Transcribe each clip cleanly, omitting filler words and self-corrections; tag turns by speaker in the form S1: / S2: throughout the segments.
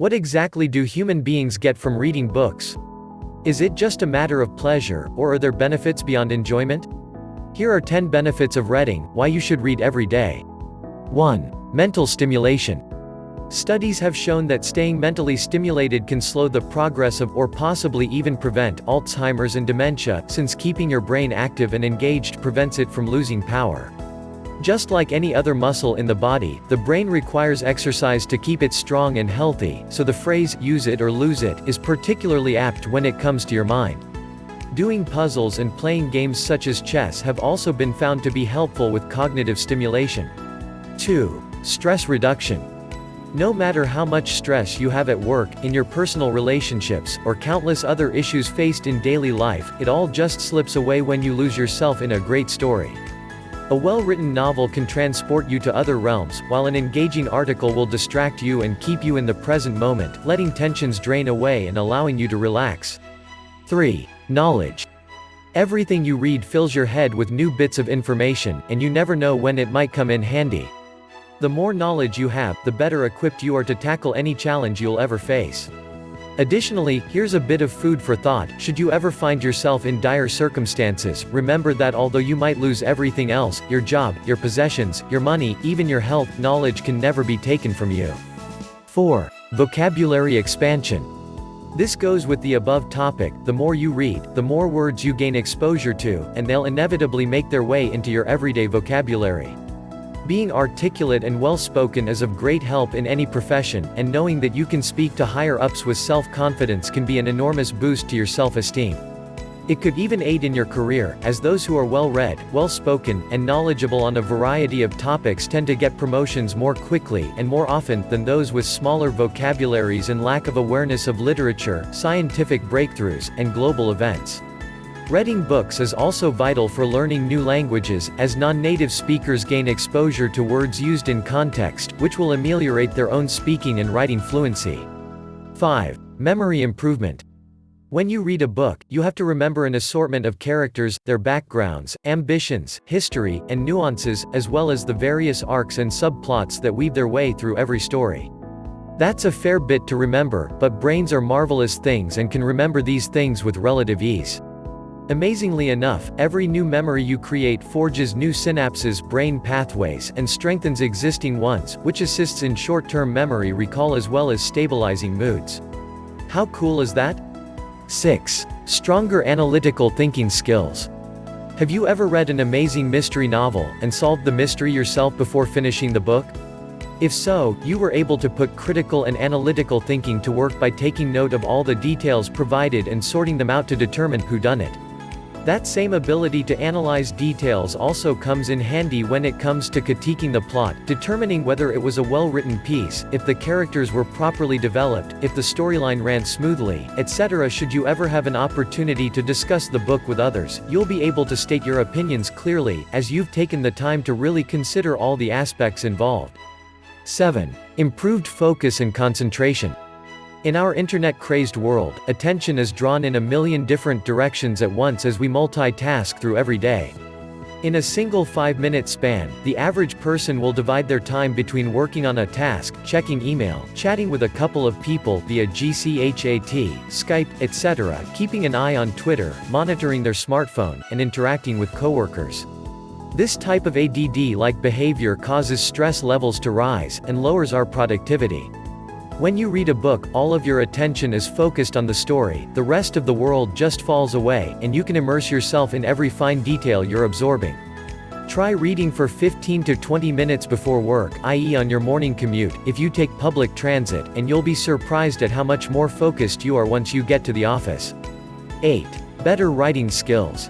S1: What exactly do human beings get from reading books? Is it just a matter of pleasure, or are there benefits beyond enjoyment? Here are 10 benefits of reading, why you should read every day. 1. Mental stimulation. Studies have shown that staying mentally stimulated can slow the progress of or possibly even prevent Alzheimer's and dementia, since keeping your brain active and engaged prevents it from losing power. Just like any other muscle in the body, the brain requires exercise to keep it strong and healthy, so the phrase, "use it or lose it," is particularly apt when it comes to your mind. Doing puzzles and playing games such as chess have also been found to be helpful with cognitive stimulation. 2. Stress reduction. No matter how much stress you have at work, in your personal relationships, or countless other issues faced in daily life, it all just slips away when you lose yourself in a great story. A well-written novel can transport you to other realms, while an engaging article will distract you and keep you in the present moment, letting tensions drain away and allowing you to relax. 3. Knowledge. Everything you read fills your head with new bits of information, and you never know when it might come in handy. The more knowledge you have, the better equipped you are to tackle any challenge you'll ever face. Additionally, here's a bit of food for thought: should you ever find yourself in dire circumstances, remember that although you might lose everything else, your job, your possessions, your money, even your health, knowledge can never be taken from you. 4. Vocabulary expansion. This goes with the above topic: the more you read, the more words you gain exposure to, and they'll inevitably make their way into your everyday vocabulary. Being articulate and well-spoken is of great help in any profession, and knowing that you can speak to higher-ups with self-confidence can be an enormous boost to your self-esteem. It could even aid in your career, as those who are well-read, well-spoken, and knowledgeable on a variety of topics tend to get promotions more quickly, and more often, than those with smaller vocabularies and lack of awareness of literature, scientific breakthroughs, and global events. Reading books is also vital for learning new languages, as non-native speakers gain exposure to words used in context, which will ameliorate their own speaking and writing fluency. 5. Memory improvement. When you read a book, you have to remember an assortment of characters, their backgrounds, ambitions, history, and nuances, as well as the various arcs and subplots that weave their way through every story. That's a fair bit to remember, but brains are marvelous things and can remember these things with relative ease. Amazingly enough, every new memory you create forges new synapses, brain pathways, and strengthens existing ones, which assists in short-term memory recall as well as stabilizing moods. How cool is that? 6. Stronger analytical thinking skills. Have you ever read an amazing mystery novel, and solved the mystery yourself before finishing the book? If so, you were able to put critical and analytical thinking to work by taking note of all the details provided and sorting them out to determine who done it. That same ability to analyze details also comes in handy when it comes to critiquing the plot, determining whether it was a well-written piece, if the characters were properly developed, if the storyline ran smoothly, etc. Should you ever have an opportunity to discuss the book with others, you'll be able to state your opinions clearly, as you've taken the time to really consider all the aspects involved. 7. Improved focus and concentration. In our internet-crazed world, attention is drawn in a million different directions at once as we multitask through every day. In a single 5-minute span, the average person will divide their time between working on a task, checking email, chatting with a couple of people via GCHAT, Skype, etc., keeping an eye on Twitter, monitoring their smartphone, and interacting with coworkers. This type of ADD-like behavior causes stress levels to rise, and lowers our productivity. When you read a book, all of your attention is focused on the story, the rest of the world just falls away, and you can immerse yourself in every fine detail you're absorbing. Try reading for 15 to 20 minutes before work, i.e. on your morning commute, if you take public transit, and you'll be surprised at how much more focused you are once you get to the office. 8. Better writing skills.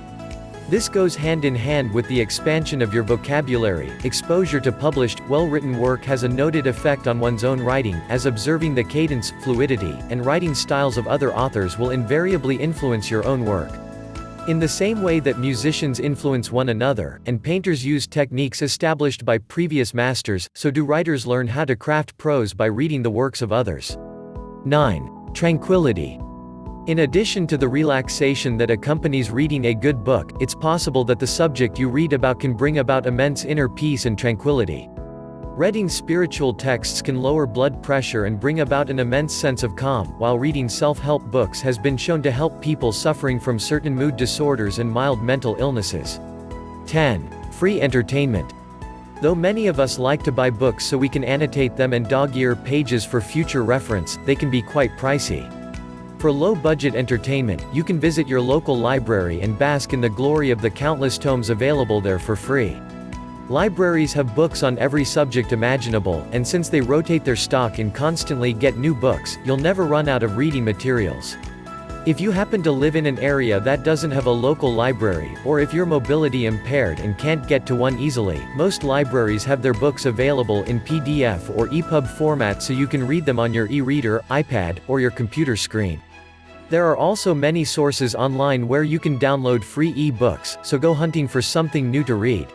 S1: This goes hand in hand with the expansion of your vocabulary. Exposure to published, well-written work has a noted effect on one's own writing, as observing the cadence, fluidity, and writing styles of other authors will invariably influence your own work. In the same way that musicians influence one another, and painters use techniques established by previous masters, so do writers learn how to craft prose by reading the works of others. 9. Tranquility. In addition to the relaxation that accompanies reading a good book, it's possible that the subject you read about can bring about immense inner peace and tranquility. Reading spiritual texts can lower blood pressure and bring about an immense sense of calm, while reading self-help books has been shown to help people suffering from certain mood disorders and mild mental illnesses. 10. Free entertainment. Though many of us like to buy books so we can annotate them and dog-ear pages for future reference, they can be quite pricey. For low-budget entertainment, you can visit your local library and bask in the glory of the countless tomes available there for free. Libraries have books on every subject imaginable, and since they rotate their stock and constantly get new books, you'll never run out of reading materials. If you happen to live in an area that doesn't have a local library, or if you're mobility impaired and can't get to one easily, most libraries have their books available in PDF or EPUB format so you can read them on your e-reader, iPad, or your computer screen. There are also many sources online where you can download free e-books, so go hunting for something new to read.